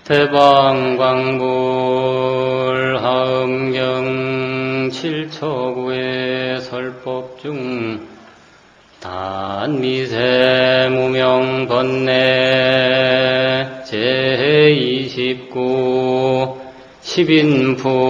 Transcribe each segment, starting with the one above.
대방광불 하음경 7처구의 설법 중 단미세 무명 번뇌 제29 십인품이로다.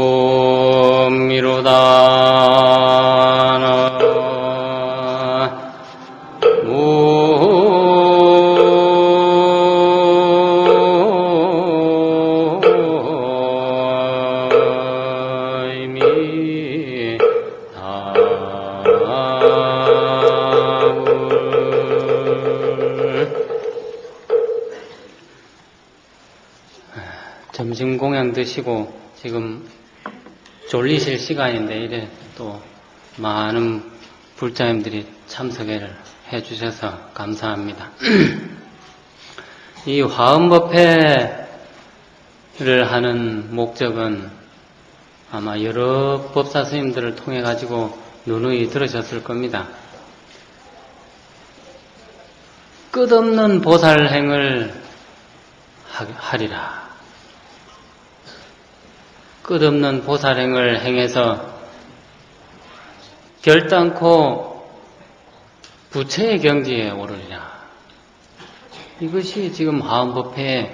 점심 공양 드시고 지금 졸리실 시간인데 이래 또 많은 불자님들이 참석을 해주셔서 감사합니다. 이 화엄법회를 하는 목적은 아마 여러 법사 스님들을 통해 가지고 누누이 들으셨을 겁니다. 끝없는 보살행을 하리라. 끝없는 보살행을 행해서 결단코 부처의 경지에 오르리라. 이것이 지금 화엄법회의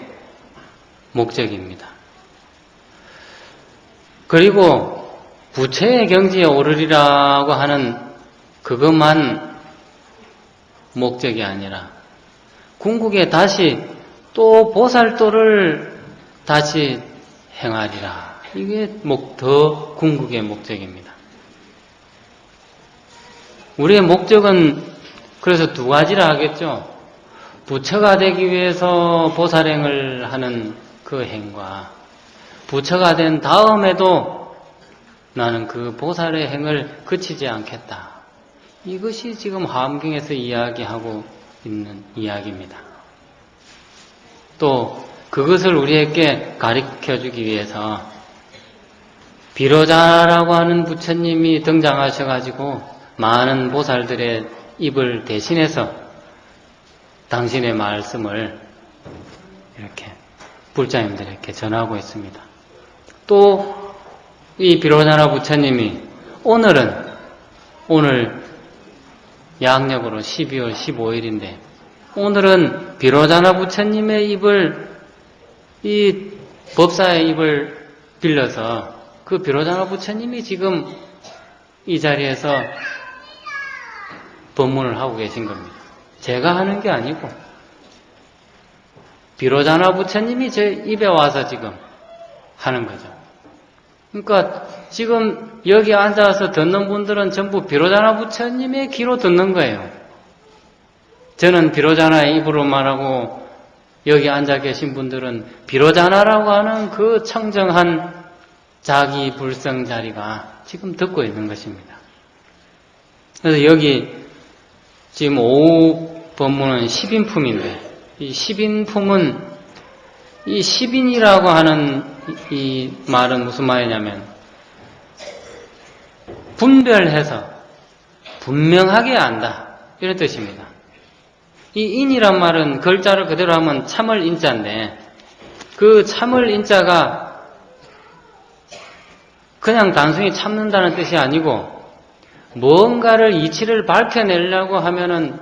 목적입니다. 그리고 부처의 경지에 오르리라고 하는 그것만 목적이 아니라 궁극에 다시 또 보살도를 다시 행하리라. 이게 더 궁극의 목적입니다. 우리의 목적은 그래서 두 가지라 하겠죠. 부처가 되기 위해서 보살행을 하는 그 행과 부처가 된 다음에도 나는 그 보살의 행을 그치지 않겠다. 이것이 지금 화엄경에서 이야기하고 있는 이야기입니다. 또 그것을 우리에게 가르쳐주기 위해서 비로자라고 하는 부처님이 등장하셔가지고 많은 보살들의 입을 대신해서 당신의 말씀을 이렇게 불자님들에게 전하고 있습니다. 또 이 비로자나 부처님이 오늘 양력으로 12월 15일인데 오늘은 비로자나 부처님의 입을 이 법사의 입을 빌려서 그 비로자나 부처님이 지금 이 자리에서 법문을 하고 계신 겁니다. 제가 하는 게 아니고 비로자나 부처님이 제 입에 와서 지금 하는 거죠. 그러니까 지금 여기 앉아서 듣는 분들은 전부 비로자나 부처님의 귀로 듣는 거예요. 저는 비로자나의 입으로 말하고 여기 앉아 계신 분들은 비로자나라고 하는 그 청정한 자기 불성 자리가 지금 듣고 있는 것입니다. 그래서 여기 지금 오후 법문은 십인품인데 이 십인품은 이 십인이라고 하는 이 말은 무슨 말이냐면 분별해서 분명하게 안다 이런 뜻입니다. 이 인이란 말은 글자를 그대로 하면 참을 인자인데 그 참을 인자가 그냥 단순히 참는다는 뜻이 아니고 뭔가를 이치를 밝혀내려고 하면은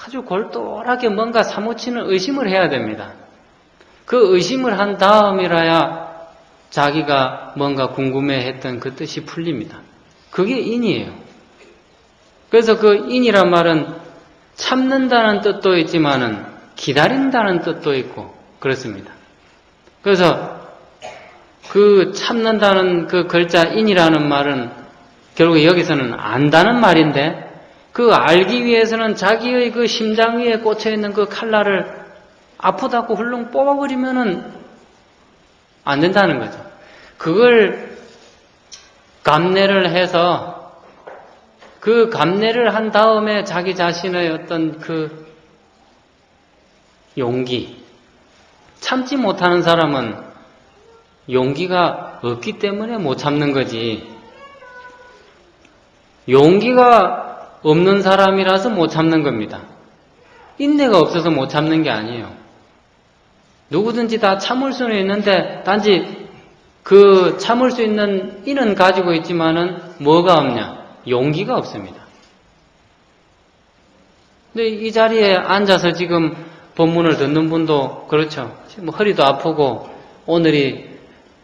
아주 골똘하게 뭔가 사무치는 의심을 해야 됩니다. 그 의심을 한 다음이라야 자기가 뭔가 궁금해했던 그 뜻이 풀립니다. 그게 인이에요. 그래서 그 인이란 말은 참는다는 뜻도 있지만은 기다린다는 뜻도 있고 그렇습니다. 그래서 그 참는다는 그 글자 인이라는 말은 결국 여기서는 안다는 말인데 그 알기 위해서는 자기의 그 심장 위에 꽂혀 있는 그 칼날을 아프다고 훌렁 뽑아버리면은 안 된다는 거죠. 그걸 감내를 해서 그 감내를 한 다음에 자기 자신의 어떤 그 용기, 참지 못하는 사람은 용기가 없기 때문에 못 참는 거지. 용기가 없는 사람이라서 못 참는 겁니다. 인내가 없어서 못 참는 게 아니에요. 누구든지 다 참을 수는 있는데 단지 그 참을 수 있는 이는 가지고 있지만은 뭐가 없냐? 용기가 없습니다. 근데 이 자리에 앉아서 지금 법문을 듣는 분도 그렇죠. 지금 허리도 아프고 오늘이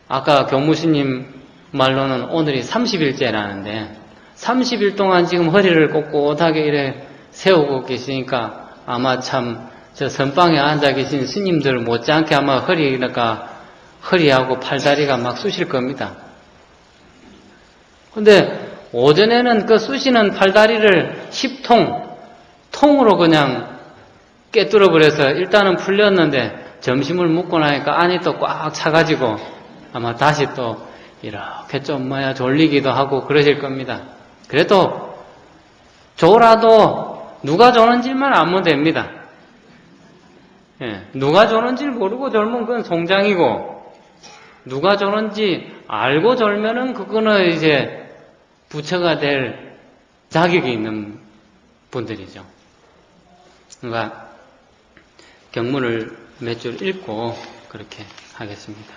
아까 교무스님 말로는 오늘이 30일째라는데 30일 동안 지금 허리를 꼿꼿하게 이래 세우고 계시니까 아마 참 저 선방에 앉아 계신 스님들 못지않게 아마 허리하고 팔다리가 막 쑤실 겁니다. 근데 오전에는 그 쑤시는 팔다리를 10통으로 그냥 깨뚫어 버려서 일단은 풀렸는데 점심을 먹고 나니까 안이 또 꽉 차가지고 아마 다시 또 이렇게 좀 졸리기도 하고 그러실 겁니다. 그래도 졸아도 누가 조는지만 알면 됩니다. 예, 누가 조는지 모르고 졸면 그건 송장이고 누가 조는지 알고 졸면은 그거는 이제 부처가 될 자격이 있는 분들이죠. 그러니까 경문을 몇 줄 읽고 그렇게 하겠습니다.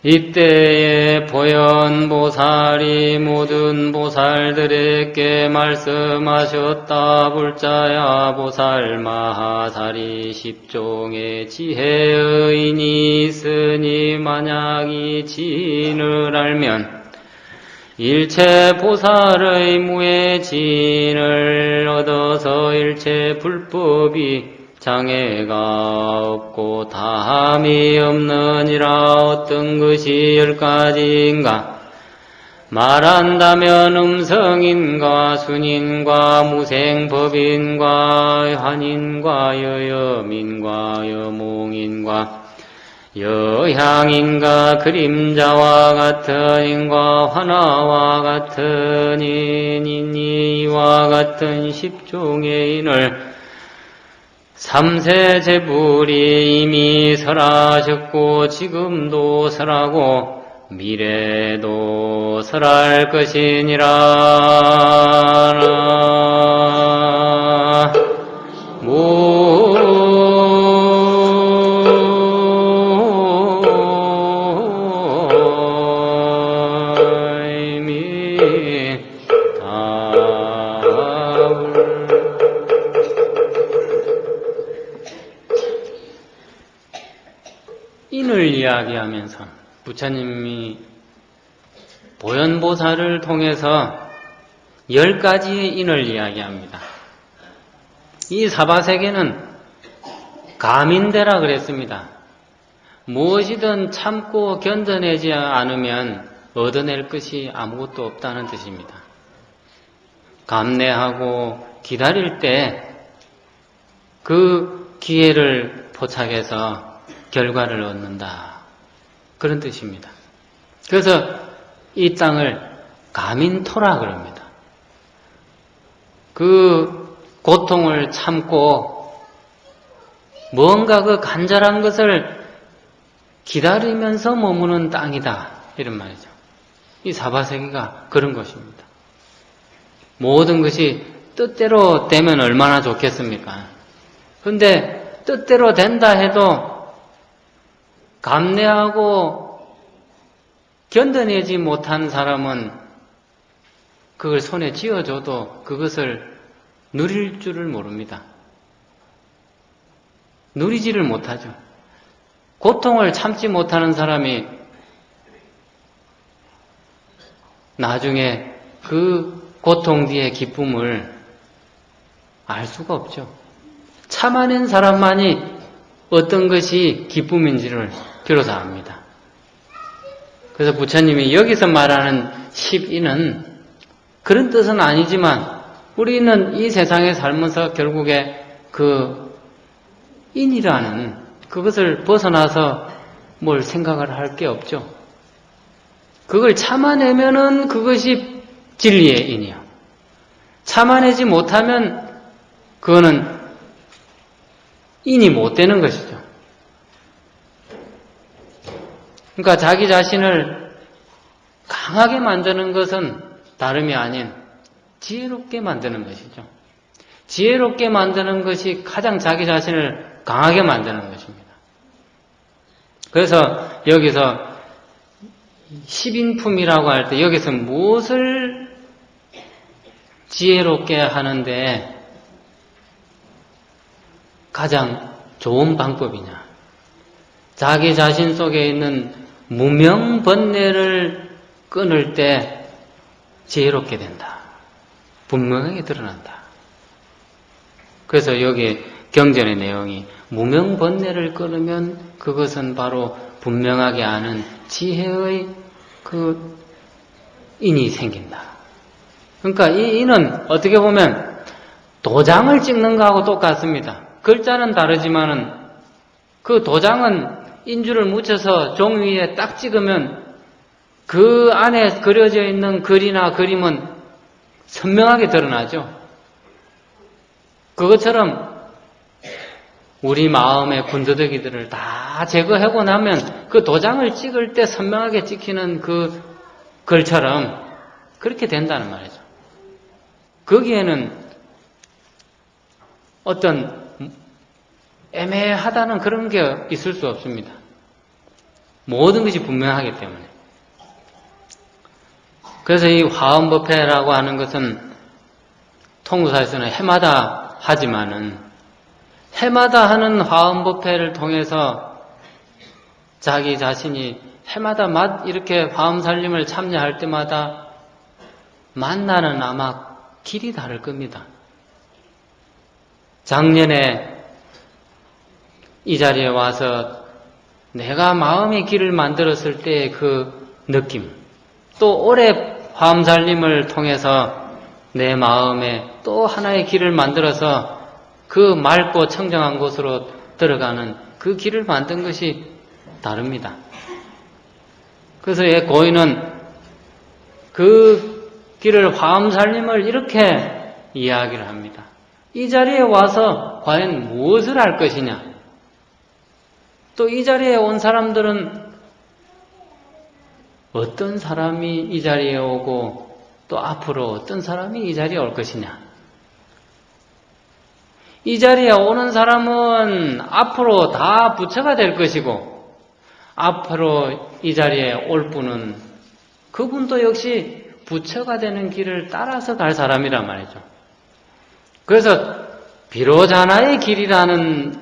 이때에 보현보살이 모든 보살들에게 말씀하셨다. 불자야 보살 마하살이 10종의 지혜의인이 있으니 만약 이 진을 알면 일체 보살의 무의 진을 얻어서 일체 불법이 장애가 없고 다함이 없느니라. 어떤 것이 10가지인가? 말한다면 음성인과 순인과 무생법인과 환인과 여염인과 여몽인과 여향인과 그림자와 같은 인과 환화와 같은 인이 이와 같은 10종의 인을 3세 제불이 이미 설하셨고 지금도 설하고 미래도 설할 것이니라. 인을 이야기하면서 부처님이 보현보살을 통해서 10가지의 인을 이야기합니다. 이 사바세계는 감인대라 그랬습니다. 무엇이든 참고 견뎌내지 않으면 얻어낼 것이 아무것도 없다는 뜻입니다. 감내하고 기다릴 때 그 기회를 포착해서 결과를 얻는다. 그런 뜻입니다. 그래서 이 땅을 감인토라 그럽니다. 그 고통을 참고 뭔가 그 간절한 것을 기다리면서 머무는 땅이다. 이런 말이죠. 이 사바세계가 그런 것입니다. 모든 것이 뜻대로 되면 얼마나 좋겠습니까? 그런데 뜻대로 된다 해도 감내하고 견뎌내지 못한 사람은 그걸 손에 쥐어줘도 그것을 누릴 줄을 모릅니다. 누리지를 못하죠. 고통을 참지 못하는 사람이 나중에 그 고통 뒤의 기쁨을 알 수가 없죠. 참아낸 사람만이 어떤 것이 기쁨인지를 비로소 압니다. 그래서 부처님이 여기서 말하는 10인은 그런 뜻은 아니지만 우리는 이 세상에 살면서 결국에 그 인이라는 그것을 벗어나서 뭘 생각을 할 게 없죠. 그걸 참아내면은 그것이 진리의 인이요. 참아내지 못하면 그거는 인이 못 되는 것이죠. 그러니까 자기 자신을 강하게 만드는 것은 다름이 아닌 지혜롭게 만드는 것이죠. 지혜롭게 만드는 것이 가장 자기 자신을 강하게 만드는 것입니다. 그래서 여기서 10인품이라고 할 때 여기서 무엇을 지혜롭게 하는데 가장 좋은 방법이냐? 자기 자신 속에 있는 무명번뇌를 끊을 때 지혜롭게 된다. 분명하게 드러난다. 그래서 여기 경전의 내용이 무명번뇌를 끊으면 그것은 바로 분명하게 아는 지혜의 그 인이 생긴다. 그러니까 이 인은 어떻게 보면 도장을 찍는 거하고 똑같습니다. 글자는 다르지만은 그 도장은 인주를 묻혀서 종 위에 딱 찍으면 그 안에 그려져 있는 글이나 그림은 선명하게 드러나죠. 그것처럼 우리 마음의 군더더기들을 다 제거하고 나면 그 도장을 찍을 때 선명하게 찍히는 그 글처럼 그렇게 된다는 말이죠. 거기에는 어떤 애매하다는 그런 게 있을 수 없습니다. 모든 것이 분명하기 때문에. 그래서 이 화엄법회라고 하는 것은 통구사에서는 해마다 하지만은 해마다 하는 화엄법회를 통해서 자기 자신이 해마다 이렇게 화엄살림을 참여할 때마다 만나는 아마 길이 다를 겁니다. 작년에 이 자리에 와서 내가 마음의 길을 만들었을 때의 그 느낌, 또 올해 화엄살림을 통해서 내 마음에 또 하나의 길을 만들어서 그 맑고 청정한 곳으로 들어가는 그 길을 만든 것이 다릅니다. 그래서 이 고인은 그 길을 화엄살림을 이렇게 이야기를 합니다. 이 자리에 와서 과연 무엇을 할 것이냐? 또 이 자리에 온 사람들은 어떤 사람이 이 자리에 오고 또 앞으로 어떤 사람이 이 자리에 올 것이냐? 이 자리에 오는 사람은 앞으로 다 부처가 될 것이고 앞으로 이 자리에 올 분은 그분도 역시 부처가 되는 길을 따라서 갈 사람이란 말이죠. 그래서 비로자나의 길이라는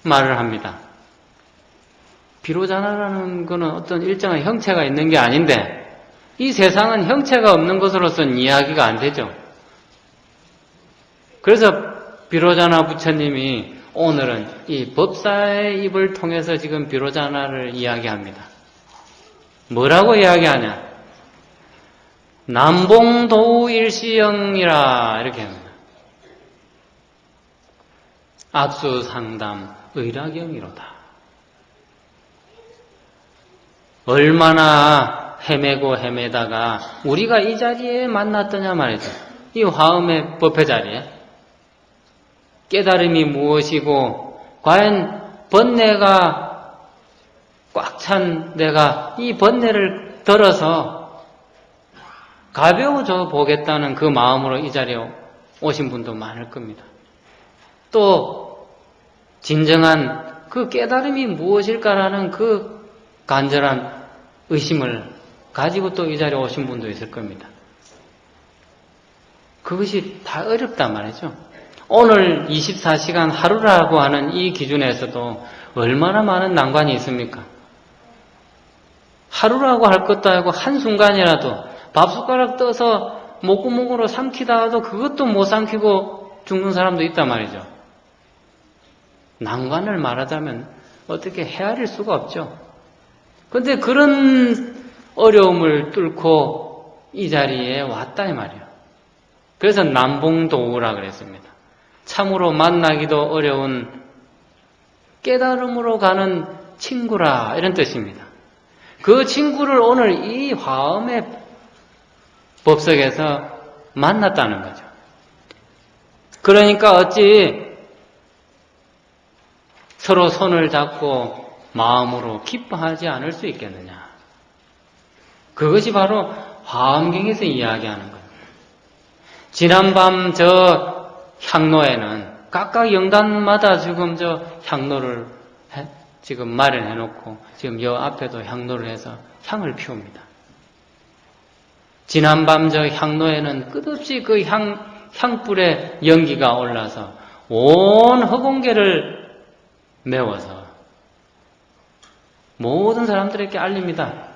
말을 합니다. 비로자나라는 것은 어떤 일정한 형체가 있는 게 아닌데 이 세상은 형체가 없는 것으로서는 이야기가 안 되죠. 그래서 비로자나 부처님이 오늘은 이 법사의 입을 통해서 지금 비로자나를 이야기합니다. 뭐라고 이야기하냐? 남봉도일시영이라 이렇게 합니다. 압수상담 의락영이로다. 얼마나 헤매다가 우리가 이 자리에 만났더냐 말이죠. 이 화엄의 법회 자리에 깨달음이 무엇이고 과연 번뇌가 꽉 찬 내가 이 번뇌를 덜어서 가벼워져 보겠다는 그 마음으로 이 자리에 오신 분도 많을 겁니다. 또 진정한 그 깨달음이 무엇일까라는 그 간절한 의심을 가지고 또 이 자리에 오신 분도 있을 겁니다. 그것이 다 어렵단 말이죠. 오늘 24시간 하루라고 하는 이 기준에서도 얼마나 많은 난관이 있습니까? 하루라고 할 것도 아니고 한순간이라도 밥숟가락 떠서 목구멍으로 삼키다 하도 그것도 못 삼키고 죽는 사람도 있단 말이죠. 난관을 말하자면 어떻게 헤아릴 수가 없죠. 그런데 그런 어려움을 뚫고 이 자리에 왔다 이 말이에요. 그래서 남봉도우라 그랬습니다. 참으로 만나기도 어려운 깨달음으로 가는 친구라 이런 뜻입니다. 그 친구를 오늘 이 화엄의 법석에서 만났다는 거죠. 그러니까 어찌 서로 손을 잡고 마음으로 기뻐하지 않을 수 있겠느냐. 그것이 바로 화엄경에서 이야기하는 겁니다. 지난밤 저 향로에는 각각 영단마다 지금 저 향로를 지금 마련해 놓고 지금 여 앞에도 향로를 해서 향을 피웁니다. 지난밤 저 향로에는 끝없이 그 향불의 연기가 올라서 온 허공계를 메워서 모든 사람들에게 알립니다.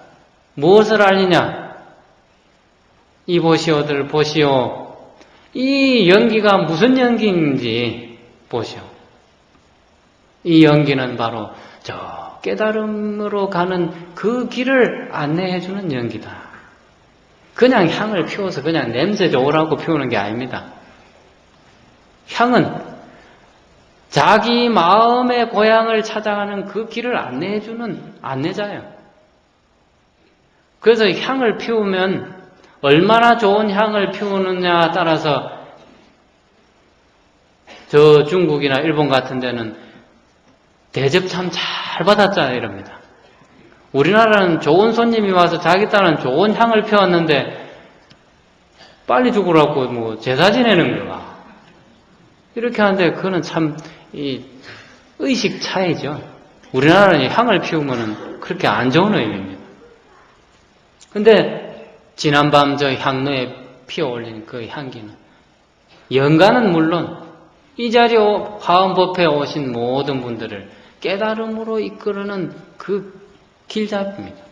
무엇을 알리냐? 이보시오들 보시오. 이 연기가 무슨 연기인지 보시오. 이 연기는 바로 저 깨달음으로 가는 그 길을 안내해주는 연기다. 그냥 향을 피워서 그냥 냄새 좋으라고 피우는 게 아닙니다. 향은 자기 마음의 고향을 찾아가는 그 길을 안내해주는 안내자예요. 그래서 향을 피우면 얼마나 좋은 향을 피우느냐에 따라서 저 중국이나 일본 같은 데는 대접 참 잘 받았잖아요, 이럽니다. 우리나라는 좋은 손님이 와서 자기 딸은 좋은 향을 피웠는데 빨리 죽으라고 뭐 제사 지내는 거야. 이렇게 하는데 그거는 참 이 의식 차이죠. 우리나라는 향을 피우면은 그렇게 안 좋은 의미입니다. 근데 지난밤 저 향로에 피어올린 그 향기는 영가는 물론 이 자리에 화엄법회에 오신 모든 분들을 깨달음으로 이끄르는 그 길잡이입니다.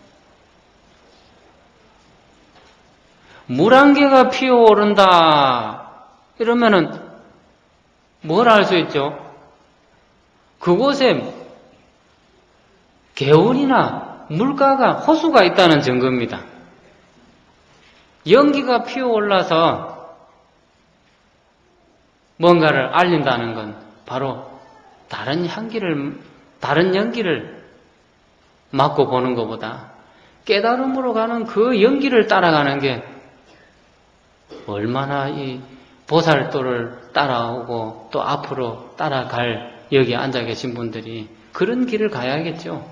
물 한 개가 피어오른다 이러면은 뭘 알 수 있죠? 그곳에 개울이나 물가가 호수가 있다는 증거입니다. 연기가 피어올라서 뭔가를 알린다는 건 바로 다른 연기를 맡고 보는 것보다 깨달음으로 가는 그 연기를 따라가는 게 얼마나 이 보살도를 따라오고 또 앞으로 따라갈 여기 앉아 계신 분들이 그런 길을 가야겠죠.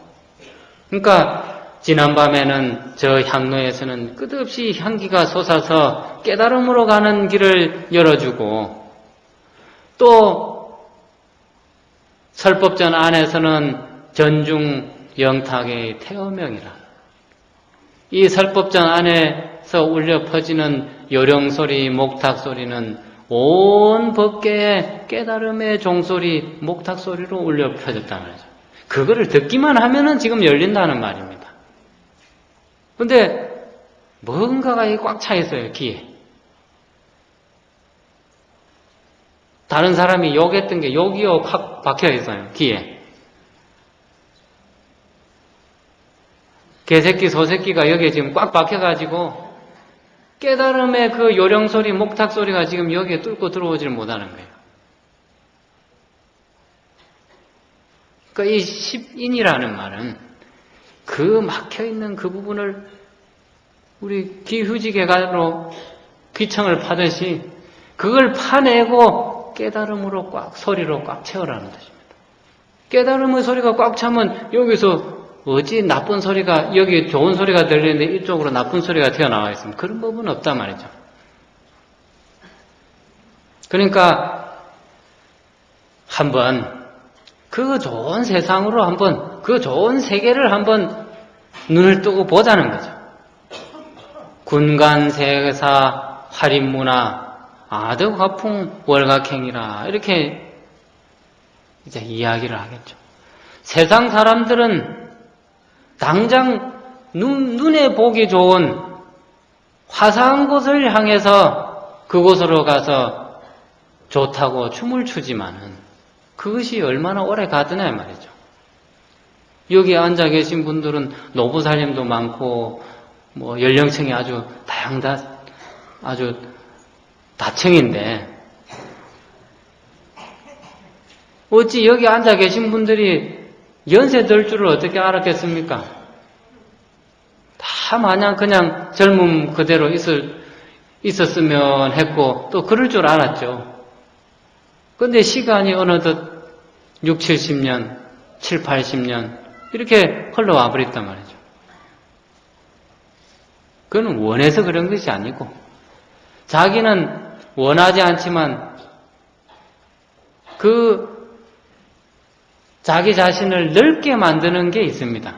그러니까 지난밤에는 저 향로에서는 끝없이 향기가 솟아서 깨달음으로 가는 길을 열어주고 또 설법전 안에서는 전중 영탁의 태어명이라 이 설법전 안에서 울려 퍼지는 요령소리, 목탁소리는 온 법계의 깨달음의 종소리, 목탁소리로 울려 퍼졌단 말이죠. 그거를 듣기만 하면은 지금 열린다는 말입니다. 근데 뭔가가 꽉 차 있어요, 귀에. 다른 사람이 욕했던 게 여기요 확 박혀 있어요, 귀에. 개새끼, 소새끼가 여기에 지금 꽉 박혀가지고 깨달음의 그 요령소리, 목탁소리가 지금 여기에 뚫고 들어오지를 못하는 거예요. 그러니까 이 십인이라는 말은 그 막혀있는 그 부분을 우리 귀휴지개가로 귀청을 파듯이 그걸 파내고 깨달음으로 소리로 꽉 채우라는 뜻입니다. 깨달음의 소리가 꽉 차면 여기서 어찌 나쁜 소리가 여기 좋은 소리가 들리는데 이쪽으로 나쁜 소리가 튀어나와 있으면 그런 법은 없단 말이죠. 그러니까 한번 그 좋은 세상으로 한번 그 좋은 세계를 한번 눈을 뜨고 보자는 거죠. 군간세사 활인문화 아득화풍 월각행이라 이렇게 이제 이야기를 하겠죠. 세상 사람들은 당장 눈에 보기 좋은 화사한 곳을 향해서 그곳으로 가서 좋다고 춤을 추지만은 그것이 얼마나 오래 가드냐 말이죠. 여기 앉아 계신 분들은 노부살림도 많고 뭐 연령층이 아주 아주 다층인데 어찌 여기 앉아 계신 분들이 연세 들 줄을 어떻게 알았겠습니까? 다 마냥 그냥 젊음 그대로 있었으면 했고 또 그럴 줄 알았죠. 근데 시간이 어느덧 6, 70년, 7, 80년 이렇게 흘러와 버렸단 말이죠. 그건 원해서 그런 것이 아니고 자기는 원하지 않지만 그 자기 자신을 넓게 만드는 게 있습니다.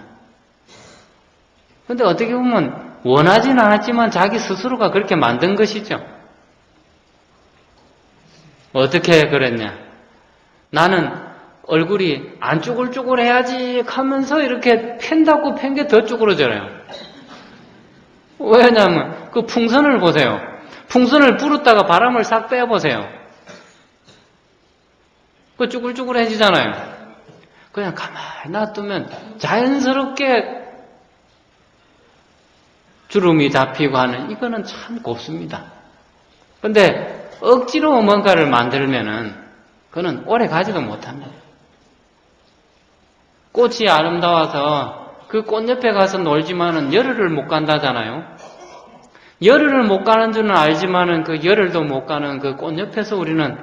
근데 어떻게 보면 원하진 않았지만 자기 스스로가 그렇게 만든 것이죠. 어떻게 그랬냐? 나는 얼굴이 안 쭈글쭈글해야지 하면서 이렇게 팬다고 팬 게 더 쭈그러져요. 왜냐하면 그 풍선을 보세요. 풍선을 불었다가 바람을 싹 빼보세요. 그 쭈글쭈글해지잖아요. 그냥 가만히 놔두면 자연스럽게 주름이 잡히고 하는, 이거는 참 곱습니다. 근데 억지로 뭔가를 만들면은 그거는 오래 가지도 못합니다. 꽃이 아름다워서 그 꽃 옆에 가서 놀지만은 열흘을 못 간다잖아요. 열흘을 못 가는 줄은 알지만은 그 열흘도 못 가는 그 꽃 옆에서 우리는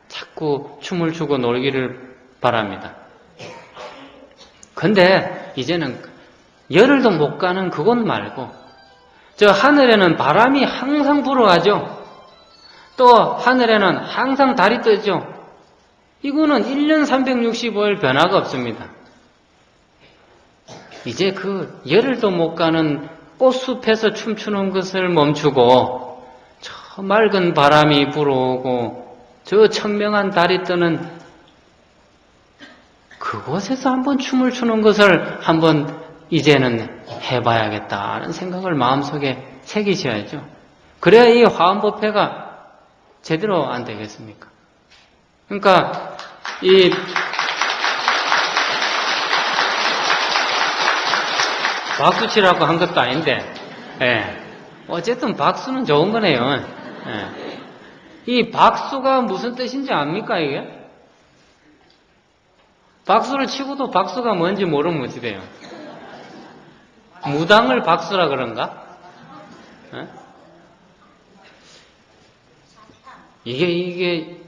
자꾸 춤을 추고 놀기를 바랍니다. 근데 이제는 열흘도 못 가는 그것 말고 저 하늘에는 바람이 항상 불어가죠. 또 하늘에는 항상 달이 뜨죠. 이거는 1년 365일 변화가 없습니다. 이제 그 열흘도 못 가는 꽃숲에서 춤추는 것을 멈추고 저 맑은 바람이 불어오고 저 청명한 달이 뜨는 그곳에서 한번 춤을 추는 것을 한번 이제는 해봐야겠다는 생각을 마음속에 새기셔야죠. 그래야 이 화엄법회가 제대로 안 되겠습니까? 그러니까 이 박수치라고 한 것도 아닌데, 어쨌든 박수는 좋은 거네요. 이 박수가 무슨 뜻인지 압니까, 이게? 박수를 치고도 박수가 뭔지 모르면 어찌 돼요? 무당을 박수라 그런가? 이게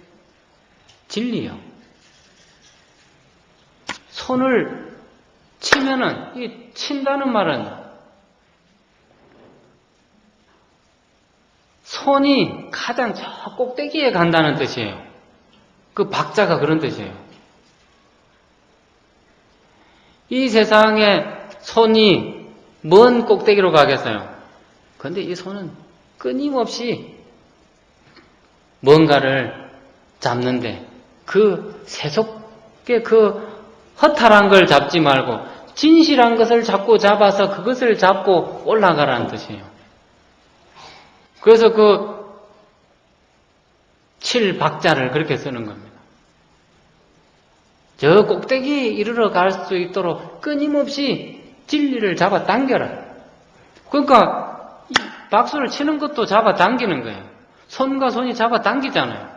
진리요. 손을 치면은, 이 친다는 말은 손이 가장 저 꼭대기에 간다는 뜻이에요. 그 박자가 그런 뜻이에요. 이 세상에 손이 먼 꼭대기로 가겠어요. 그런데 이 손은 끊임없이 뭔가를 잡는데 그 세속의 그 허탈한 걸 잡지 말고 진실한 것을 자꾸 잡아서 그것을 잡고 올라가라는 뜻이에요. 그래서 그 7박자를 그렇게 쓰는 겁니다. 저 꼭대기에 이르러 갈 수 있도록 끊임없이 진리를 잡아 당겨라. 그러니까 이 박수를 치는 것도 잡아 당기는 거예요. 손과 손이 잡아 당기잖아요.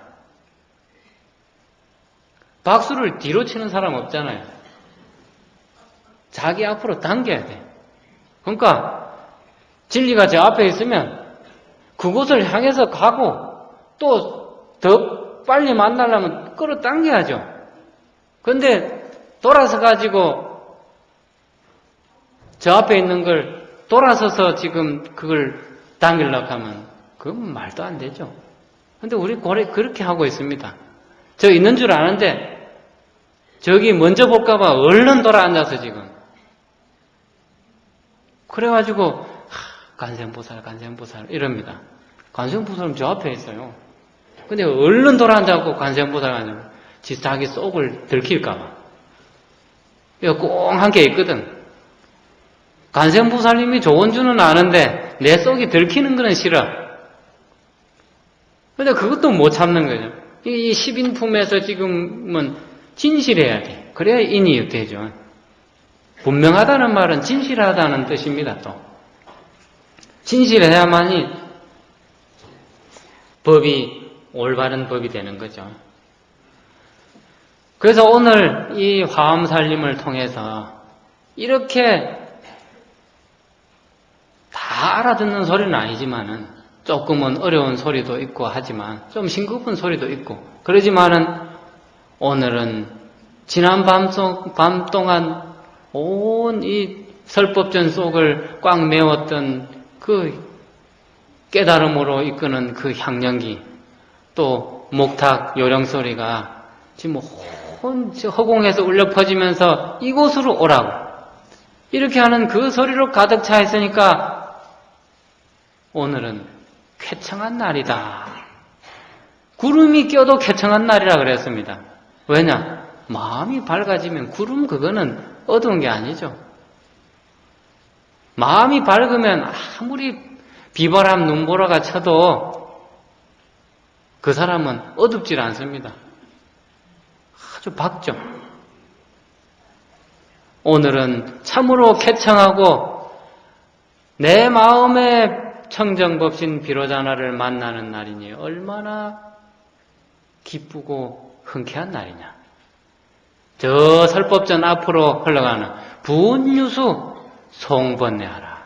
박수를 뒤로 치는 사람 없잖아요. 자기 앞으로 당겨야 돼. 그러니까 진리가 제 앞에 있으면 그곳을 향해서 가고 또 더 빨리 만나려면 끌어당겨야죠. 그런데 돌아서 가지고 저 앞에 있는 걸 돌아서서 지금 그걸 당기려고 하면 그건 말도 안 되죠. 그런데 우리 그렇게 하고 있습니다. 저 있는 줄 아는데 저기 먼저 볼까봐 얼른 돌아앉아서 지금 그래가지고 관세음보살 이럽니다. 관세음보살은 저 앞에 있어요. 근데 얼른 돌아앉아갖고 관세음보살 자기 속을 들킬까봐 이거 꼭 한 게 있거든. 관세음보살님이 좋은 줄은 아는데 내 속이 들키는 건 싫어. 근데 그것도 못 참는 거죠. 이 10인품에서 지금은 진실해야 돼. 그래야 인이 되죠. 분명하다는 말은 진실하다는 뜻입니다. 또 진실해야만이 법이 올바른 법이 되는 거죠. 그래서 오늘 이 화엄살림을 통해서 이렇게 다 알아듣는 소리는 아니지만은 조금은 어려운 소리도 있고 하지만 좀 싱겁은 소리도 있고 그러지만은 오늘은 지난 밤 동안 온 이 설법전 속을 꽉 메웠던 그 깨달음으로 이끄는 그 향연기 또 목탁 요령 소리가 지금 온 허공에서 울려 퍼지면서 이곳으로 오라고 이렇게 하는 그 소리로 가득 차 있으니까 오늘은 쾌청한 날이다. 구름이 껴도 쾌청한 날이라 그랬습니다. 왜냐? 마음이 밝아지면 구름 그거는 어두운 게 아니죠. 마음이 밝으면 아무리 비바람 눈보라가 쳐도 그 사람은 어둡질 않습니다. 아주 밝죠. 오늘은 참으로 쾌청하고 내 마음의 청정법신 비로자나를 만나는 날이니 얼마나 기쁘고 흔쾌한 날이냐. 저 설법전 앞으로 흘러가는 분유수 송번뇌하라.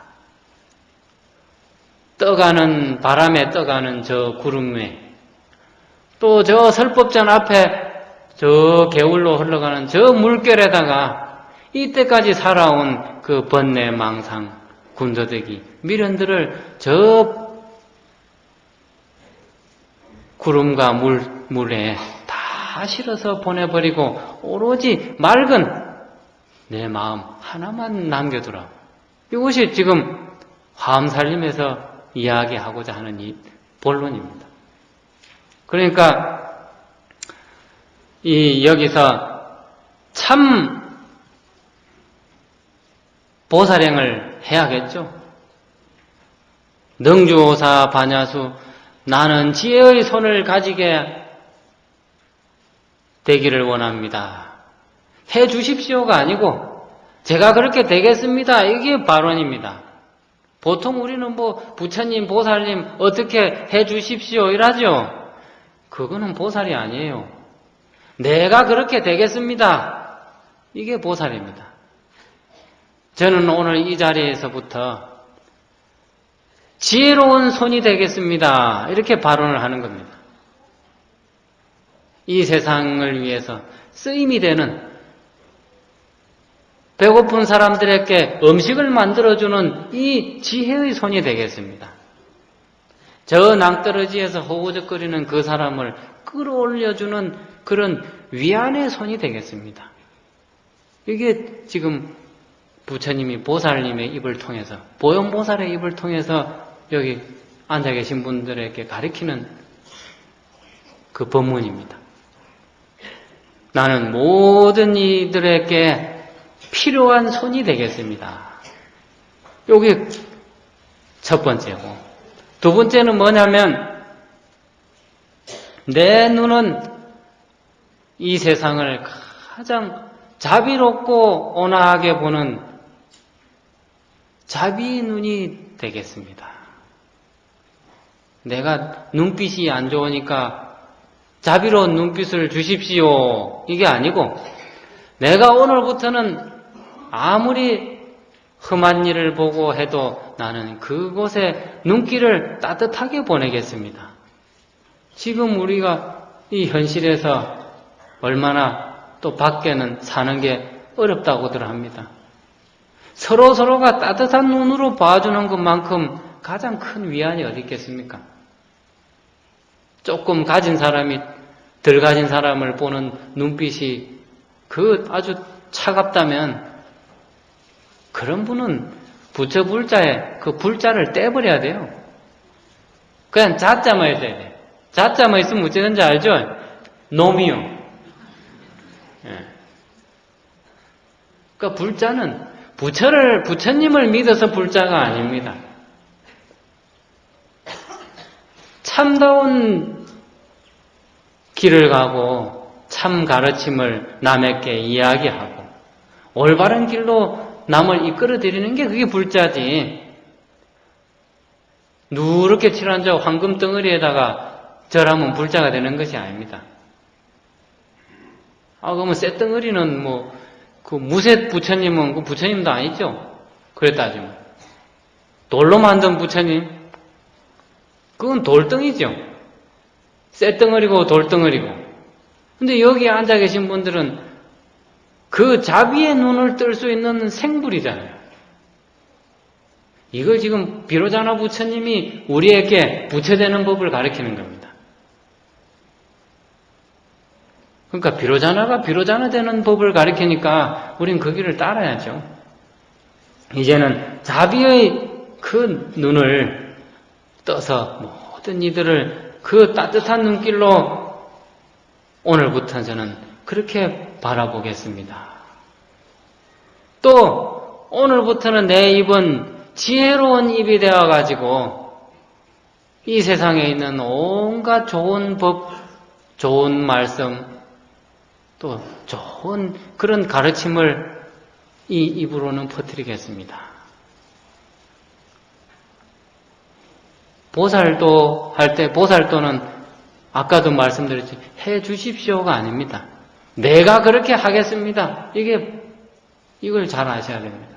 떠가는 바람에 떠가는 저 구름 위에 또 저 설법전 앞에 저 개울로 흘러가는 저 물결에다가 이때까지 살아온 그 번뇌 망상 군더더기 미련들을 저 구름과 물에 다 실어서 보내버리고 오로지 맑은 내 마음 하나만 남겨두라. 이것이 지금 화엄살림에서 이야기하고자 하는 이 본론입니다. 그러니까 여기서 참 보살행을 해야겠죠. 능주오사 반야수 나는 지혜의 손을 가지게 되기를 원합니다. 해 주십시오가 아니고 제가 그렇게 되겠습니다. 이게 발언입니다. 보통 우리는 뭐 부처님, 보살님 어떻게 해 주십시오 이라죠. 그거는 보살이 아니에요. 내가 그렇게 되겠습니다. 이게 보살입니다. 저는 오늘 이 자리에서부터 지혜로운 손이 되겠습니다. 이렇게 발언을 하는 겁니다. 이 세상을 위해서 쓰임이 되는 배고픈 사람들에게 음식을 만들어주는 이 지혜의 손이 되겠습니다. 저 낭떠러지에서 호우적거리는 그 사람을 끌어올려주는 그런 위안의 손이 되겠습니다. 이게 지금 부처님이 보살님의 입을 통해서 보현보살의 입을 통해서 여기 앉아 계신 분들에게 가르치는 그 법문입니다. 나는 모든 이들에게 필요한 손이 되겠습니다. 여기 첫 번째고, 두 번째는 뭐냐면 내 눈은 이 세상을 가장 자비롭고 온화하게 보는 자비의 눈이 되겠습니다. 내가 눈빛이 안 좋으니까 자비로운 눈빛을 주십시오. 이게 아니고 내가 오늘부터는 아무리 험한 일을 보고 해도 나는 그곳에 눈길을 따뜻하게 보내겠습니다. 지금 우리가 이 현실에서 얼마나 또 밖에는 사는 게 어렵다고들 합니다. 서로가 따뜻한 눈으로 봐주는 것만큼 가장 큰 위안이 어디 있겠습니까? 조금 가진 사람이 덜 가진 사람을 보는 눈빛이 그 아주 차갑다면 그런 분은 부처 불자에 그 불자를 떼버려야 돼요. 그냥 자자만 있어야 돼. 자자만 있으면 어찌 되는지 알죠? 놈이요. 예. 그러니까 불자는 부처님을 믿어서 불자가 아닙니다. 참다운 길을 가고 참 가르침을 남에게 이야기하고 올바른 길로 남을 이끌어드리는 게 그게 불자지. 누렇게 칠한 저 황금 덩어리에다가 절하면 불자가 되는 것이 아닙니다. 그러면 쇳덩어리는 그 무쇠 부처님은 그 부처님도 아니죠. 그래 따지면. 돌로 만든 부처님, 그건 돌덩이죠. 쇳덩어리고 돌덩어리고. 근데 여기 앉아 계신 분들은 그 자비의 눈을 뜰 수 있는 생불이잖아요. 이걸 지금 비로자나 부처님이 우리에게 부처되는 법을 가르치는 겁니다. 그러니까 비로자나가 비로자나 되는 법을 가리키니까 우린 그 길을 따라야죠. 이제는 자비의 그 눈을 떠서 모든 이들을 그 따뜻한 눈길로 오늘부터 저는 그렇게 바라보겠습니다. 또 오늘부터는 내 입은 지혜로운 입이 되어가지고 이 세상에 있는 온갖 좋은 법, 좋은 말씀, 또 좋은 그런 가르침을 이 입으로는 퍼뜨리겠습니다. 보살도 할 때 보살도는 아까도 말씀드렸지 해 주십시오가 아닙니다. 내가 그렇게 하겠습니다. 이걸 잘 아셔야 됩니다.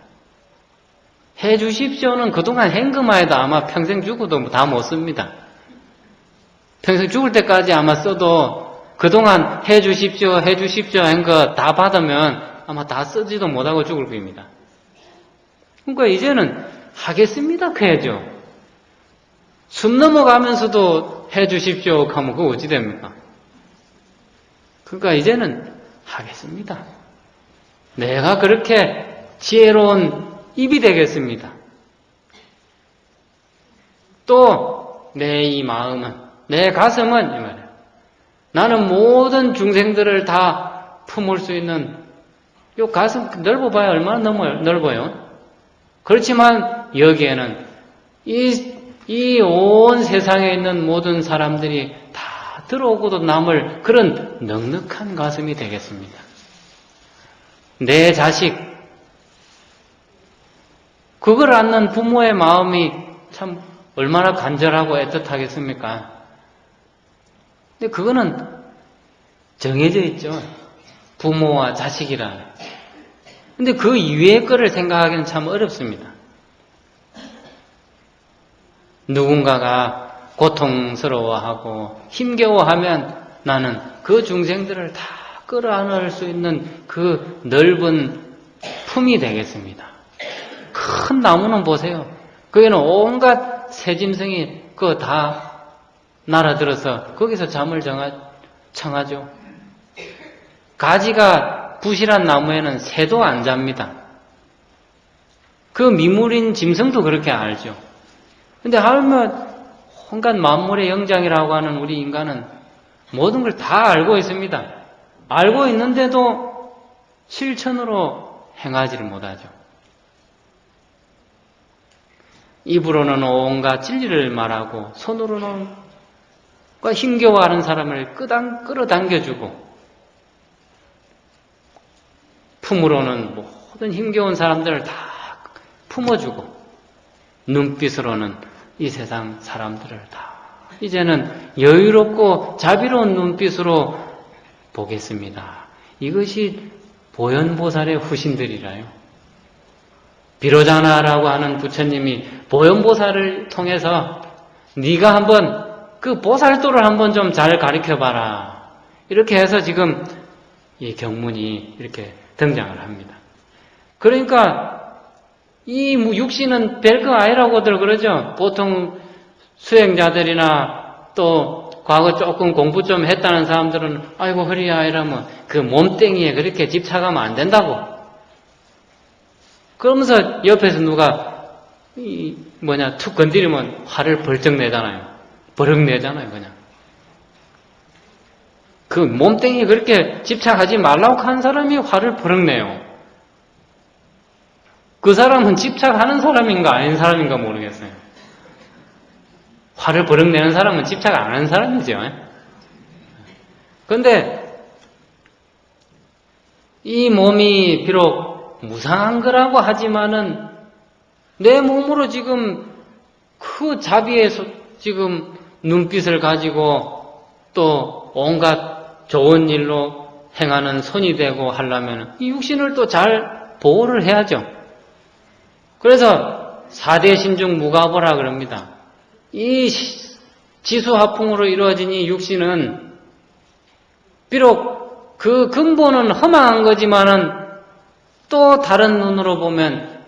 해 주십시오는 그동안 hen금하에도 아마 평생 죽어도 다 못 씁니다. 평생 죽을 때까지 아마 써도 그동안 해 주십시오 한 거 다 받으면 아마 다 쓰지도 못하고 죽을 겁니다. 그러니까 이제는 하겠습니다 해야죠. 숨 넘어가면서도 해 주십시오 하면 그거 어찌 됩니까? 그러니까 이제는 하겠습니다. 내가 그렇게 지혜로운 입이 되겠습니다. 또 내 이 마음은, 내 가슴은 이 말이에요. 나는 모든 중생들을 다 품을 수 있는 요 가슴 넓어봐야 얼마나 넓어요. 그렇지만 여기에는 이 온 세상에 있는 모든 사람들이 다 들어오고도 남을 그런 넉넉한 가슴이 되겠습니다. 내 자식, 그걸 안는 부모의 마음이 참 얼마나 간절하고 애틋하겠습니까? 근데 그거는 정해져 있죠. 부모와 자식이라. 근데 그 이외의 거를 생각하기는 참 어렵습니다. 누군가가 고통스러워하고 힘겨워하면 나는 그 중생들을 다 끌어안을 수 있는 그 넓은 품이 되겠습니다. 큰 나무는 보세요. 거기는 온갖 새짐승이 그거 다 날아들어서 거기서 잠을 청하죠. 가지가 부실한 나무에는 새도 안 잡니다. 그 미물인 짐승도 그렇게 알죠. 근데 하면 온갖 만물의 영장이라고 하는 우리 인간은 모든 걸 다 알고 있습니다. 알고 있는데도 실천으로 행하지를 못하죠. 입으로는 온갖 진리를 말하고 손으로는 힘겨워하는 사람을 끌어당겨주고 품으로는 모든 힘겨운 사람들을 다 품어주고 눈빛으로는 이 세상 사람들을 다 이제는 여유롭고 자비로운 눈빛으로 보겠습니다. 이것이 보현보살의 후신들이라요. 비로자나라고 하는 부처님이 보현보살을 통해서 네가 한번 그 보살도를 한번 좀 잘 가르쳐봐라. 이렇게 해서 지금 이 경문이 이렇게 등장을 합니다. 그러니까 이 육신은 별거 아니라고들 그러죠. 보통 수행자들이나 또 과거 조금 공부 좀 했다는 사람들은 아이고 허리야 이러면 그 몸뚱이에 그렇게 집착하면 안 된다고. 그러면서 옆에서 누가 툭 건드리면 화를 벌쩍 내잖아요. 버럭 내잖아요 그냥. 그 몸뚱이에 그렇게 집착하지 말라고 한 사람이 화를 버럭 내요. 그 사람은 집착하는 사람인가 아닌 사람인가 모르겠어요. 화를 버럭 내는 사람은 집착 안 하는 사람이죠. 그런데 이 몸이 비록 무상한 거라고 하지만은 내 몸으로 지금 그 자비의 지금 눈빛을 가지고 또 온갖 좋은 일로 행하는 손이 되고 하려면 이 육신을 또 잘 보호를 해야죠. 그래서 4대 신중 무가보라 그럽니다. 이 지수화풍으로 이루어진 이 육신은 비록 그 근본은 허망한 거지만은 또 다른 눈으로 보면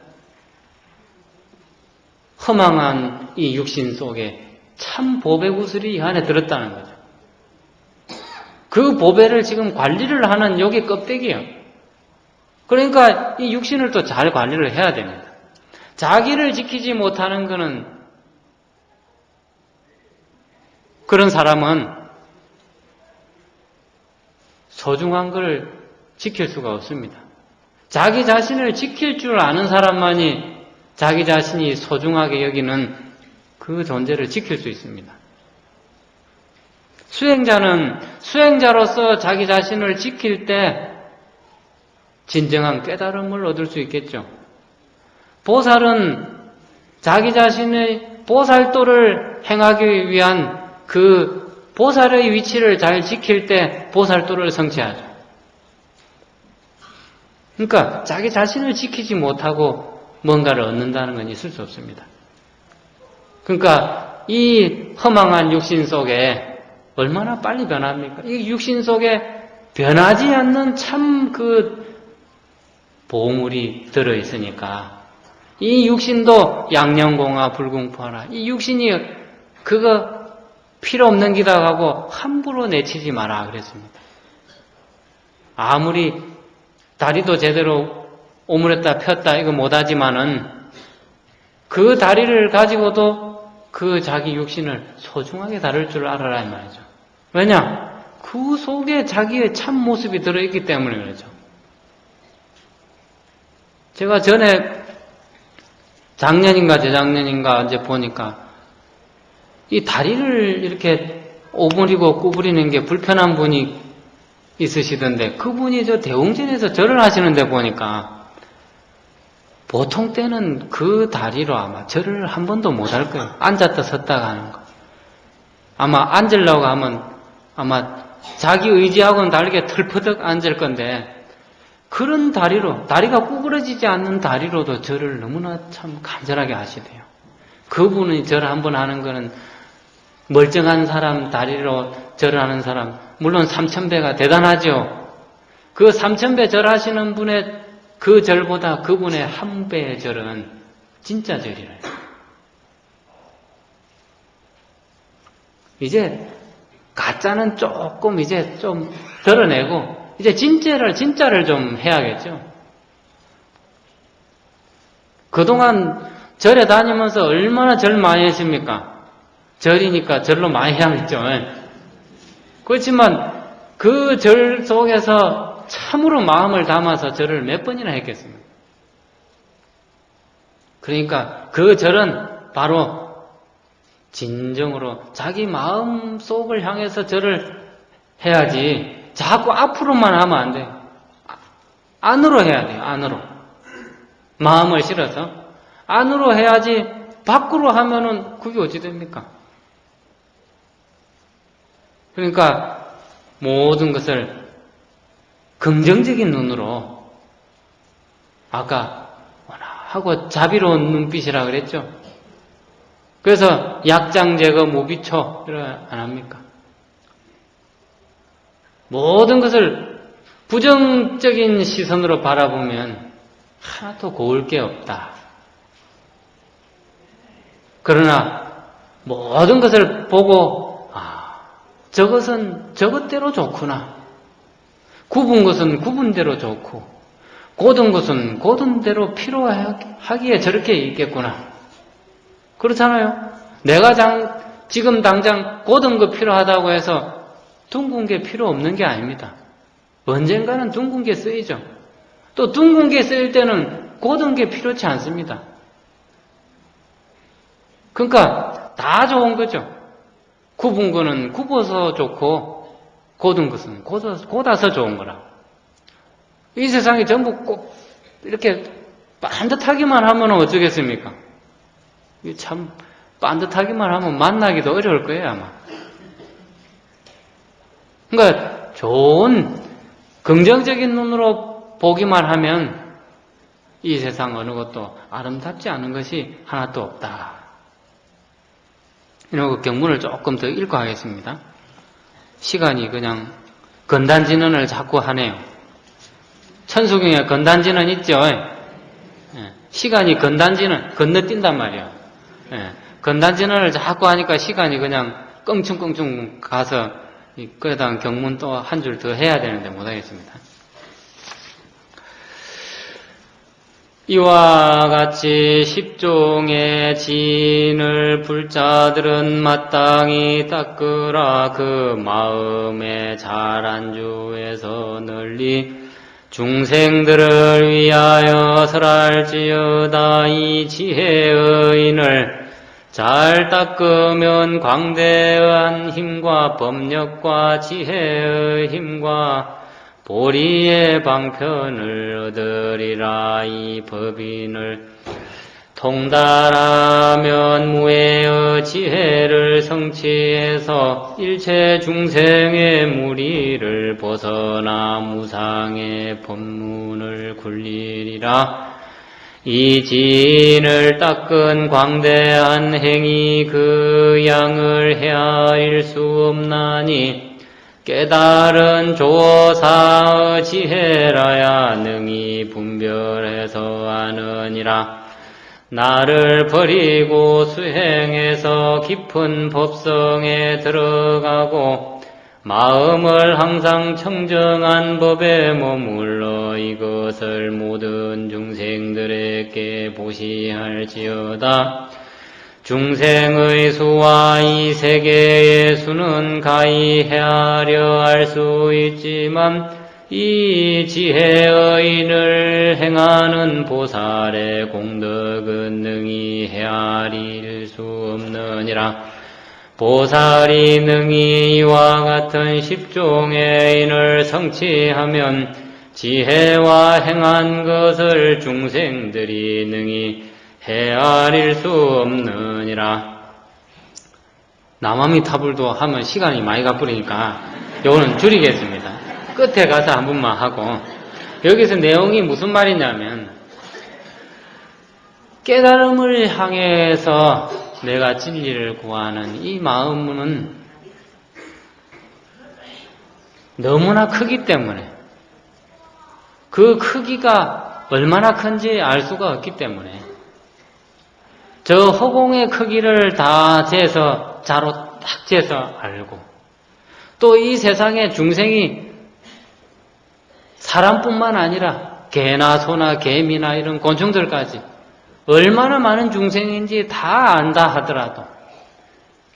허망한 이 육신 속에 참 보배구슬이 이 안에 들었다는 거죠. 그 보배를 지금 관리를 하는 요게 껍데기예요. 그러니까 이 육신을 또 잘 관리를 해야 됩니다. 자기를 지키지 못하는 거는 그런 사람은 소중한 걸 지킬 수가 없습니다. 자기 자신을 지킬 줄 아는 사람만이 자기 자신이 소중하게 여기는 그 존재를 지킬 수 있습니다. 수행자는 수행자로서 자기 자신을 지킬 때 진정한 깨달음을 얻을 수 있겠죠. 보살은 자기 자신의 보살도를 행하기 위한 그 보살의 위치를 잘 지킬 때 보살도를 성취하죠. 그러니까 자기 자신을 지키지 못하고 뭔가를 얻는다는 건 있을 수 없습니다. 그러니까 이 허망한 육신 속에 얼마나 빨리 변합니까? 이 육신 속에 변하지 않는 참 그 보물이 들어있으니까 이 육신도 양념공화 불공포하라. 이 육신이 그거 필요 없는 기다 하고 함부로 내치지 마라 그랬습니다. 아무리 다리도 제대로 오므렸다 폈다 이거 못하지만은 그 다리를 가지고도 그 자기 육신을 소중하게 다룰 줄 알아라 이 말이죠. 왜냐? 그 속에 자기의 참 모습이 들어있기 때문에 그렇죠. 제가 전에 작년인가 재작년인가 이제 보니까 이 다리를 이렇게 오므리고 구부리는 게 불편한 분이 있으시던데 그분이 저 대웅전에서 절을 하시는데 보니까 보통 때는 그 다리로 아마 절을 한 번도 못 할 거예요. 앉았다 섰다가 하는 거. 아마 앉으려고 하면 아마 자기 의지하고는 다르게 털퍼덕 앉을 건데 그런 다리로, 다리가 구부러지지 않는 다리로도 절을 너무나 참 간절하게 하시대요. 그분이 절을 한번 하는 거는 멀쩡한 사람 다리로 절을 하는 사람, 물론 3000배가 대단하죠. 그 3000배 절하시는 분의 그 절보다 그분의 한 배의 절은 진짜 절이래요. 이제 가짜는 조금 이제 좀 덜어내고 이제 진짜를 좀 해야겠죠. 그동안 절에 다니면서 얼마나 절 많이 했습니까? 절이니까 절로 많이 해야겠죠. 그렇지만 그 절 속에서 참으로 마음을 담아서 절을 몇 번이나 했겠습니까? 그러니까 그 절은 바로 진정으로 자기 마음 속을 향해서 절을 해야지 자꾸 앞으로만 하면 안 돼요. 안으로 해야 돼요. 안으로. 마음을 실어서 안으로 해야지 밖으로 하면은 그게 어찌 됩니까? 그러니까 모든 것을 긍정적인 눈으로 아까 하고 자비로운 눈빛이라 그랬죠. 그래서 약장 제거 무비초 이런 안 합니까? 모든 것을 부정적인 시선으로 바라보면 하나도 고울 게 없다. 그러나 모든 것을 보고 저것은 저것대로 좋구나. 굽은 것은 굽은 대로 좋고 고든 것은 고든 대로 필요하기에 저렇게 있겠구나. 그렇잖아요. 내가 지금 당장 고든 거 필요하다고 해서 둥근 게 필요 없는 게 아닙니다. 언젠가는 둥근 게 쓰이죠. 또 둥근 게 쓰일 때는 고든 게 필요치 않습니다. 그러니까 다 좋은 거죠. 굽은 거는 굽어서 좋고 고든 것은 고다서 좋은 거라. 이 세상에 전부 꼭 이렇게 반듯하기만 하면 어쩌겠습니까? 참 반듯하기만 하면 만나기도 어려울 거예요 아마. 그러니까 좋은 긍정적인 눈으로 보기만 하면 이 세상 어느 것도 아름답지 않은 것이 하나도 없다. 이런 경문을 조금 더 읽고 하겠습니다. 시간이 그냥 건단진언을 자꾸 하네요. 천수경에 건단진언 있죠. 시간이 건단진언 건너뛴단 말이에요. 건단진언을 자꾸 하니까 시간이 그냥 껑충껑충 가서 그에다 경문 또 한 줄 더 해야 되는데 못하겠습니다. 이와 같이 10종의 진을 불자들은 마땅히 닦으라. 그 마음의 잘안주에서 널리 중생들을 위하여 설할지어다. 이 지혜의 인을 잘 닦으면 광대한 힘과 법력과 지혜의 힘과 보리의 방편을 얻으리라. 이 법인을 통달하면 무해의 지혜를 성취해서 일체 중생의 무리를 벗어나 무상의 법문을 굴리리라. 이 지인을 닦은 광대한 행위 그 양을 헤아릴 수 없나니 깨달은 조사의 지혜라야 능히 분별해서 아느니라. 나를 버리고 수행해서 깊은 법성에 들어가고 마음을 항상 청정한 법에 머물러 이것을 모든 중생들에게 보시할지어다. 중생의 수와 이 세계의 수는 가히 헤아려 알 수 있지만 이 지혜의 인을 행하는 보살의 공덕은 능히 헤아릴 수 없느니라. 보살이 능히 이와 같은 10종의 인을 성취하면 지혜와 행한 것을 중생들이 능히 헤아릴 수 없느니라. 남아미타불도 하면 시간이 많이 가버리니까 요거는 줄이겠습니다. 끝에 가서 한 번만 하고, 여기서 내용이 무슨 말이냐면 깨달음을 향해서 내가 진리를 구하는 이 마음은 너무나 크기 때문에, 그 크기가 얼마나 큰지 알 수가 없기 때문에 저 허공의 크기를 다 재서 자로 딱 재서 알고, 또 이 세상에 중생이 사람뿐만 아니라 개나 소나 개미나 이런 곤충들까지 얼마나 많은 중생인지 다 안다 하더라도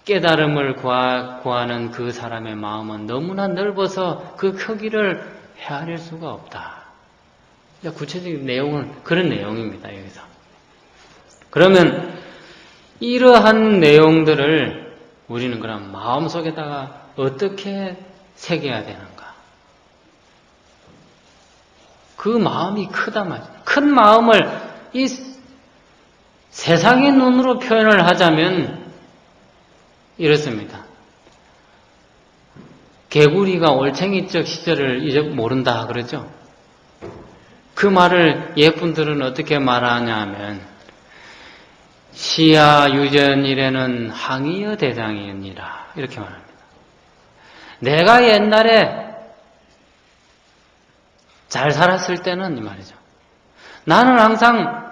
깨달음을 구하는 그 사람의 마음은 너무나 넓어서 그 크기를 헤아릴 수가 없다. 구체적인 내용은 그런 내용입니다. 여기서. 그러면 이러한 내용들을 우리는 그럼 마음속에다가 어떻게 새겨야 되는가? 그 마음이 크다 말이죠. 큰 마음을 이 세상의 눈으로 표현을 하자면 이렇습니다. 개구리가 올챙이적 시절을 모른다 그러죠. 그 말을 옛분들은 어떻게 말하냐 하면 시야 유전일에는 항의의 대장이니라 이렇게 말합니다. 내가 옛날에 잘 살았을 때는 이 말이죠. 나는 항상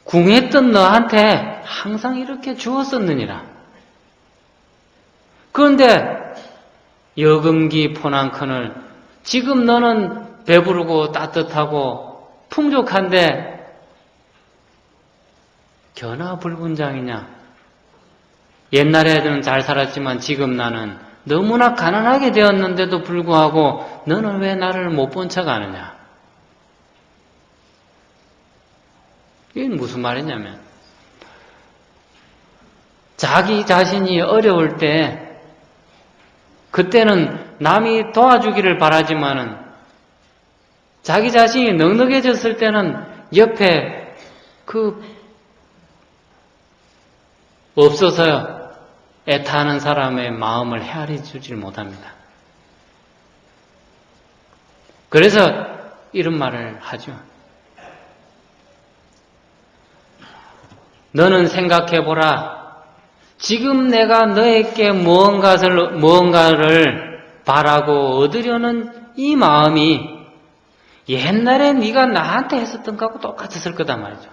궁했던 너한테 항상 이렇게 주었었느니라. 그런데 여금기 포난커늘 지금 너는 배부르고 따뜻하고 풍족한데 견하불분장이냐? 옛날에는 잘 살았지만 지금 나는 너무나 가난하게 되었는데도 불구하고 너는 왜 나를 못 본 척 하느냐? 이게 무슨 말이냐면 자기 자신이 어려울 때 그때는 남이 도와주기를 바라지만은 자기 자신이 넉넉해졌을 때는 옆에 없어서요. 애타는 사람의 마음을 헤아려 주질 못합니다. 그래서 이런 말을 하죠. 너는 생각해보라. 지금 내가 너에게 무언가를 바라고 얻으려는 이 마음이 옛날에 네가 나한테 했었던 거하고 똑같았을 거단 말이죠.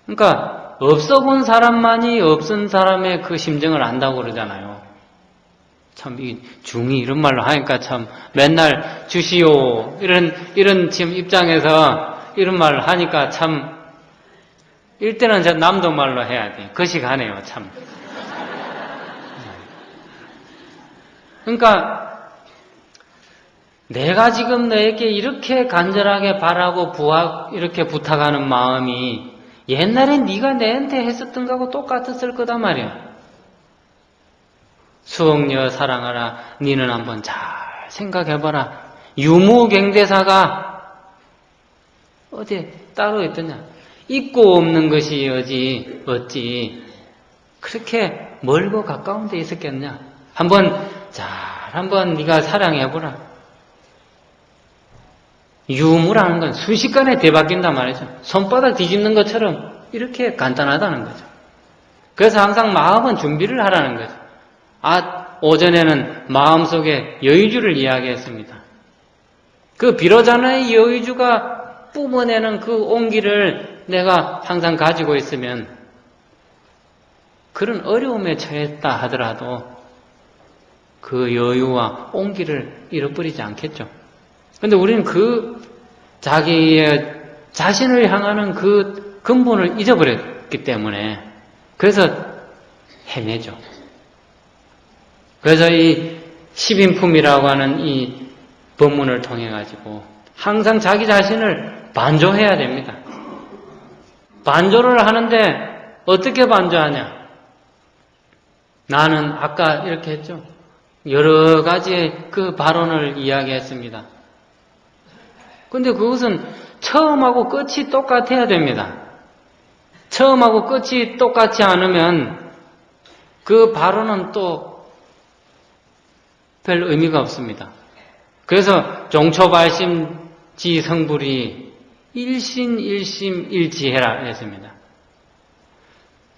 그러니까 없어 본 사람만이 없은 사람의 그 심정을 안다고 그러잖아요. 참, 이 중이 이런 말로 하니까 참 맨날 주시오. 이런 지금 입장에서 이런 말을 하니까 참, 일때는 저 남도 말로 해야 돼. 거시가네요, 참. 그러니까, 내가 지금 너에게 이렇게 간절하게 바라고 이렇게 부탁하는 마음이 옛날엔 네가 내한테 했었던 거하고 똑같았을 거단 말이야. 수억녀 사랑하라. 니는 한번 잘 생각해봐라. 유무경대사가 어디 따로 있더냐. 있고 없는 것이 어찌 그렇게 멀고 가까운 데 있었겠냐. 한번 네가 사랑해보라. 유무라는 건 순식간에 뒤바뀐단 말이죠. 손바닥 뒤집는 것처럼 이렇게 간단하다는 거죠. 그래서 항상 마음은 준비를 하라는 거죠. 오전에는 마음속에 여의주를 이야기했습니다. 그 비로자나의 여의주가 뿜어내는 그 온기를 내가 항상 가지고 있으면 그런 어려움에 처했다 하더라도 그 여유와 온기를 잃어버리지 않겠죠. 근데 우리는 자기의 자신을 향하는 그 근본을 잊어버렸기 때문에 그래서 헤매죠. 그래서 이 십인품이라고 하는 이 법문을 통해 가지고 항상 자기 자신을 반조해야 됩니다. 반조를 하는데 어떻게 반조하냐? 나는 아까 이렇게 했죠. 여러 가지의 그 발언을 이야기했습니다. 근데 그것은 처음하고 끝이 똑같아야 됩니다. 처음하고 끝이 똑같지 않으면 그 발언은 또 별 의미가 없습니다. 그래서 종초발심지 성불이 일신일심일지해라 했습니다.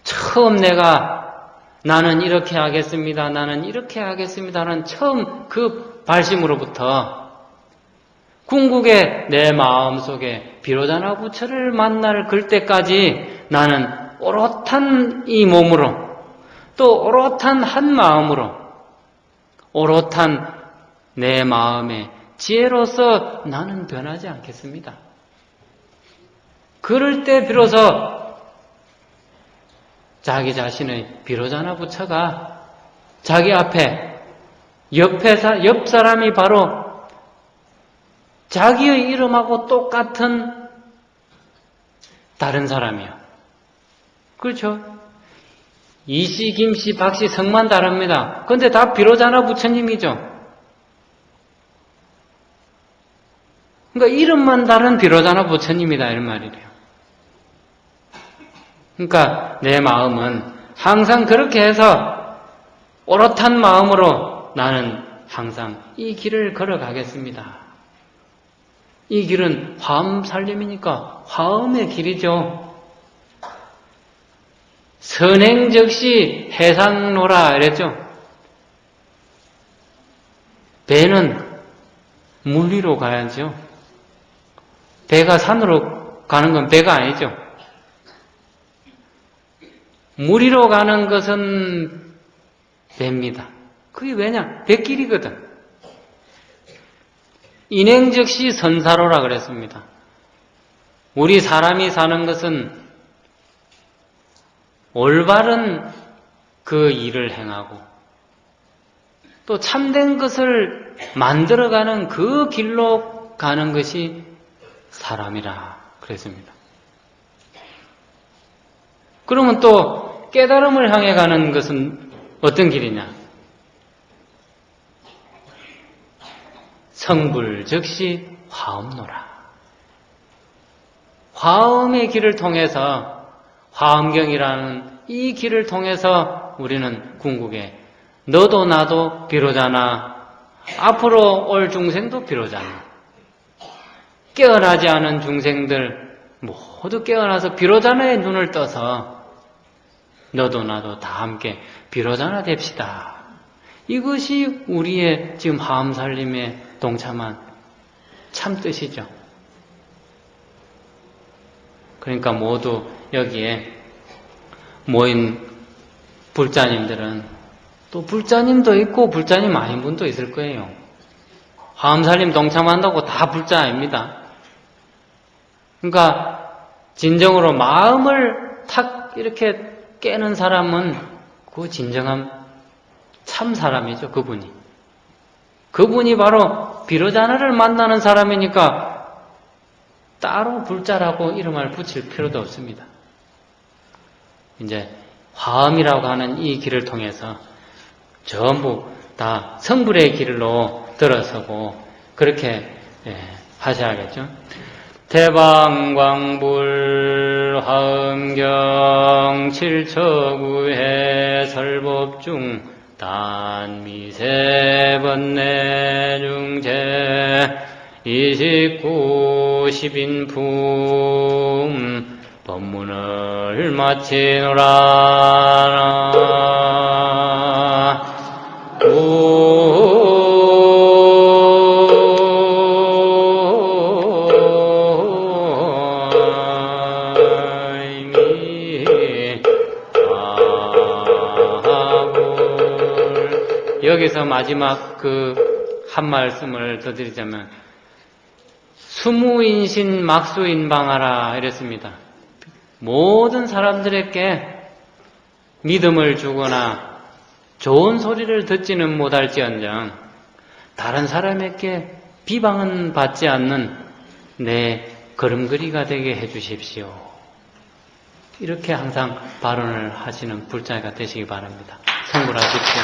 처음 나는 이렇게 하겠습니다. 나는 이렇게 하겠습니다는 처음 그 발심으로부터 궁극의 내 마음속에 비로자나 부처를 만날 그때까지 나는 오롯한 이 몸으로 또 오롯한 한 마음으로 오롯한 내 마음의 지혜로서 나는 변하지 않겠습니다. 그럴 때 비로소 자기 자신의 비로자나 부처가 자기 앞에 옆 사람이 바로 자기의 이름하고 똑같은 다른 사람이요. 그렇죠? 이씨, 김씨, 박씨 성만 다릅니다. 그런데 다 비로자나 부처님이죠. 그러니까 이름만 다른 비로자나 부처님이다 이런 말이래요. 그러니까 내 마음은 항상 그렇게 해서 오롯한 마음으로 나는 항상 이 길을 걸어가겠습니다. 이 길은 화엄 살림이니까 화엄의 길이죠. 선행적시 해상로라 이랬죠. 배는 물 위로 가야죠. 배가 산으로 가는 건 배가 아니죠. 물 위로 가는 것은 배입니다. 그게 왜냐? 배길이거든. 인행적시 선사로라 그랬습니다. 우리 사람이 사는 것은 올바른 그 일을 행하고 또 참된 것을 만들어가는 그 길로 가는 것이 사람이라 그랬습니다. 그러면 또 깨달음을 향해 가는 것은 어떤 길이냐? 성불즉시 화엄노라. 화엄의 길을 통해서 화엄경이라는 이 길을 통해서 우리는 궁극에 너도 나도 비로자나 앞으로 올 중생도 비로자나 깨어나지 않은 중생들 모두 깨어나서 비로자나의 눈을 떠서 너도 나도 다 함께 비로자나 됩시다. 이것이 우리의 지금 화엄살림에 동참한 참 뜻이죠. 그러니까 모두 여기에 모인 불자님들은 또 불자님도 있고 불자님 아닌 분도 있을 거예요. 화엄살림 동참한다고 다 불자 아닙니다. 그러니까 진정으로 마음을 탁 이렇게 깨는 사람은 그 진정한 참 사람이죠. 그분이 바로 비로자나를 만나는 사람이니까 따로 불자라고 이름을 붙일 필요도 없습니다. 이제 화엄이라고 하는 이 길을 통해서 전부 다 성불의 길로 들어서고 그렇게 하셔야겠죠. 대방광불 화엄경 칠처구해 설법중 단미세번내중제 29 10인품 법문을 마치노라. 여기서 마지막 한 말씀을 더 드리자면 수무인신 막수인방하라 이랬습니다. 모든 사람들에게 믿음을 주거나 좋은 소리를 듣지는 못할지언정 다른 사람에게 비방은 받지 않는 내 걸음걸이가 되게 해주십시오. 이렇게 항상 발언을 하시는 불자가 되시기 바랍니다. 성불하십시오.